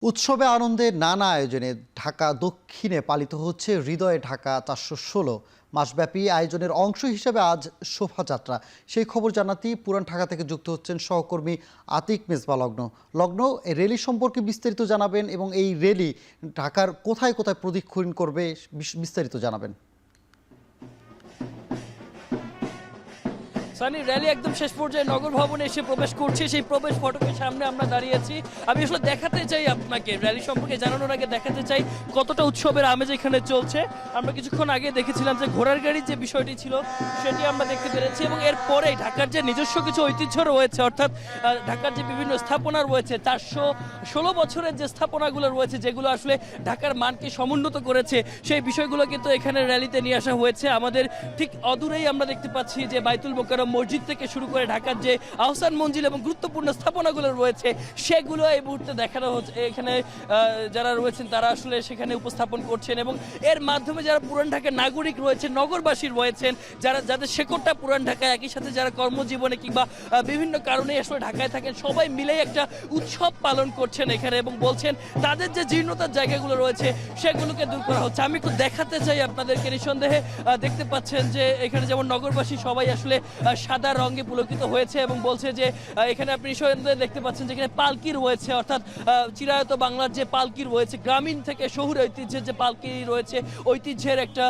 উৎসবে আনন্দে নানা আয়োজনে ঢাকা দক্ষিণে পালিত হচ্ছে হৃদয়ে ঢাকা ৪১৬ মাসব্যাপী আয়োজনের অংশ হিসেবে আজ শোভাযাত্রা। সেই খবর জানাতেই পুরান ঢাকা থেকে যুক্ত হচ্ছেন সহকর্মী আতিক মেজবা লগ্ন। লগ্ন, এই র্যালি সম্পর্কে বিস্তারিত জানাবেন এবং এই র্যালি ঢাকার কোথায় কোথায় প্রদক্ষিণ করবে বিস্তারিত জানাবেন। সানি, র্যালি একদম শেষ পর্যায়ে নগর ভবনে এসে প্রবেশ করছে। সেই প্রবেশ ফটকের সামনে আমরা দাঁড়িয়েছি। আমি আসলে দেখাতে চাই আপনাকে, র্যালি সম্পর্কে জানানোর আগে দেখাতে চাই কতটা উৎসবের আমেজ এখানে চলছে। আমরা কিছুক্ষণ আগে দেখেছিলাম যে ঘোড়ার গাড়ির যে বিষয়টি ছিল সেটি আমরা দেখতে পেরেছি, এবং এরপরেই ঢাকার যে নিজস্ব কিছু ঐতিহ্য রয়েছে, অর্থাৎ ঢাকার যে বিভিন্ন স্থাপনা রয়েছে, ৪১৬ বছরের যে স্থাপনাগুলো রয়েছে, যেগুলো আসলে ঢাকার মানকে সমুন্নত করেছে, সেই বিষয়গুলো কিন্তু এখানে র্যালিতে নিয়ে আসা হয়েছে। আমাদের ঠিক অদূরেই আমরা দেখতে পাচ্ছি যে বাইতুল মোকাররম মসজিদ থেকে শুরু করে ঢাকার যে আহসান মঞ্জিল এবং গুরুত্বপূর্ণ স্থাপনাগুলো রয়েছে সেগুলো এই মুহূর্তে দেখানো হচ্ছে। এখানে যারা রয়েছেন তারা আসলে সেখানে উপস্থাপন করছেন, এবং এর মাধ্যমে যারা পুরান ঢাকার নাগরিক রয়েছেন, নগরবাসী রয়েছেন, যাদের শেকড়টা পুরান ঢাকায়, একই সাথে যারা কর্মজীবনে কিংবা বিভিন্ন কারণে আসলে ঢাকায় থাকেন, সবাই মিলেই একটা উৎসব পালন করছেন এখানে, এবং বলছেন তাদের যে জীর্ণতার জায়গাগুলো রয়েছে সেগুলোকে দূর করা হচ্ছে। আমি একটু দেখাতে চাই আপনাদেরকে। নিঃসন্দেহে দেখতে পাচ্ছেন যে এখানে যেমন নগরবাসী সবাই আসলে সাদা রঙে পুলকিত হয়েছে, এবং বলছে যে এখানে আপনি নিঃসন্দেহে দেখতে পাচ্ছেন যে এখানে পালকি রয়েছে, অর্থাৎ চিরায়ত বাংলার যে পালকি রয়েছে, গ্রামীণ থেকে শহুরে ঐতিহ্যের যে পালকি রয়েছে, ঐতিহ্যের একটা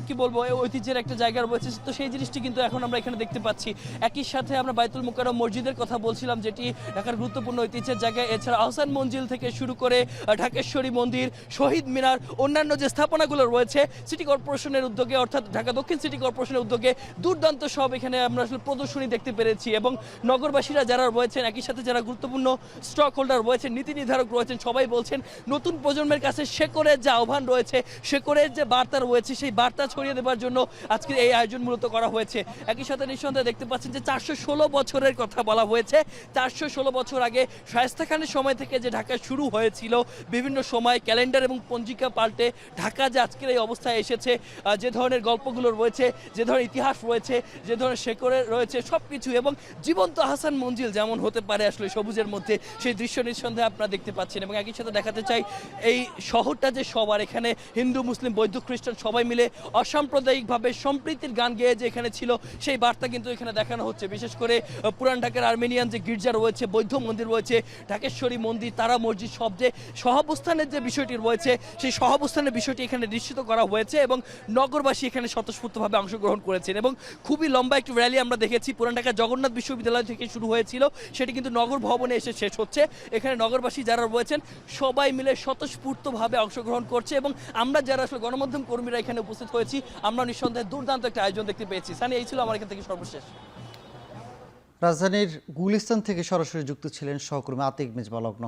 কি বলবো, ঐতিহ্যের একটা জায়গা রয়েছে। তো সেই জিনিসটি কিন্তু এখন আমরা এখানে দেখতে পাচ্ছি। একই সাথে আমরা বাইতুল মোকাররম মসজিদের কথা বলছিলাম, যেটি ঢাকার গুরুত্বপূর্ণ ঐতিহ্যের জায়গায়। এছাড়া আহসান মঞ্জিল থেকে শুরু করে ঢাকেশ্বরী মন্দির, শহীদ মিনার, অন্যান্য যে স্থাপনাগুলো রয়েছে সিটি কর্পোরেশনের উদ্যোগে, অর্থাৎ ঢাকা দক্ষিণ সিটি কর্পোরেশনের উদ্যোগে দুর্দান্ত সব এখানে আমরা আসলে প্রদর্শনী দেখতে পেরেছি। এবং নগরবাসীরা যারা রয়েছেন, একই সাথে যারা গুরুত্বপূর্ণ স্টক হোল্ডার রয়েছেন, নীতি নির্ধারক রয়েছেন, সবাই বলছেন নতুন প্রজন্মের কাছে শেকড়ের যে আহ্বান রয়েছে, শেকড়ের যে বার্তা রয়েছে, সেই বার্তা ছড়িয়ে দেওয়ার জন্য আজকের এই আয়োজন মূলত করা হয়েছে। একই সাথে নিঃসন্দেহে দেখতে পাচ্ছেন যে ৪১৬ বছরের কথা বলা হয়েছে। ৪১৬ বছর আগে শায়েস্তা খানের সময় থেকে যে ঢাকা শুরু হয়েছিল, বিভিন্ন সময় ক্যালেন্ডার এবং পঞ্জিকা পাল্টে ঢাকা যে আজকের এই অবস্থায় এসেছে, যে ধরনের গল্পগুলো রয়েছে, যে ধরনের ইতিহাস রয়েছে, যে ধরনের শেকড়ের রয়েছে, সব কিছু, এবং জীবন্ত আহসান মঞ্জিল যেমন হতে পারে আসলে সবুজের মধ্যে, সেই দৃশ্য নিঃসন্দেহে আপনারা দেখতে পাচ্ছেন। এবং একই সাথে দেখাতে চাই এই শহরটা যে সবার, এখানে হিন্দু, মুসলিম, বৌদ্ধ, খ্রিস্টান সবাই মিলে অসাম্প্রদায়িকভাবে সম্প্রীতির গান গেয়ে যে এখানে ছিল, সেই বার্তা কিন্তু এখানে দেখানো হচ্ছে। বিশেষ করে পুরান ঢাকার আর্মেনিয়ান যে গির্জা রয়েছে, বৌদ্ধ মন্দির রয়েছে, ঢাকেশ্বরী মন্দির, তারা মসজিদ, সব যে সহাবস্থানের যে বিষয়টি রয়েছে, সেই সহাবস্থানের বিষয়টি এখানে নিশ্চিত করা হয়েছে, এবং নগরবাসী এখানে স্বতঃস্ফূর্তভাবে অংশগ্রহণ করেছেন। এবং খুবই লম্বা একটি র্যালি আমরা দেখেছি। পুরান ঢাকা জগন্নাথ বিশ্ববিদ্যালয় থেকে শুরু হয়েছিল, সেটি কিন্তু নগর ভবনে এসে শেষ হচ্ছে। এখানে নগরবাসী যারা রয়েছেন সবাই মিলে স্বতঃস্ফূর্তভাবে অংশগ্রহণ করছে, এবং আমরা যারা আসলে গণমাধ্যম কর্মীরা এখানে উপস্থিত হয়েছি, আমরা নিঃসন্দেহে দুর্দান্ত একটা আয়োজন দেখতে পেয়েছি। সানি, এই ছিল আমার এখান থেকে সর্বশেষ। রাজধানীর গুলিস্তান থেকে সরাসরি যুক্ত ছিলেন সহকর্মী আতিক মেজবা লগ্ন।